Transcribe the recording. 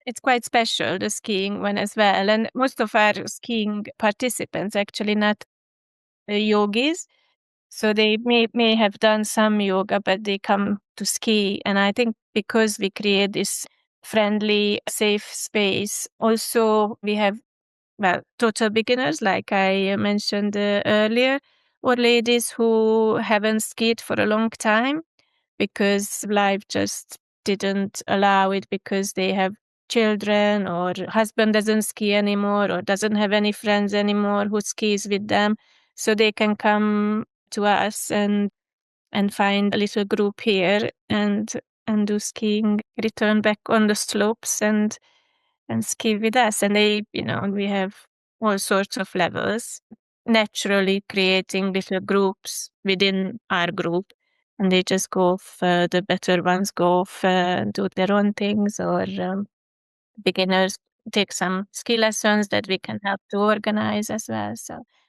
it's quite special, the skiing one as well. And most of our skiing participants actually not yogis. So they may have done some yoga, but they come to ski. And I think because we create this friendly, safe space, also we have, well, total beginners, like I mentioned earlier, or ladies who haven't skied for a long time because life just didn't allow it because they have children or husband doesn't ski anymore or doesn't have any friends anymore who skis with them. So they can come to us and find a little group here and do skiing, return back on the slopes and ski with us. And we have all sorts of levels, naturally creating little groups within our group. And they just go off, the better ones go off and do their own things, or beginners take some ski lessons that we can help to organize as well. So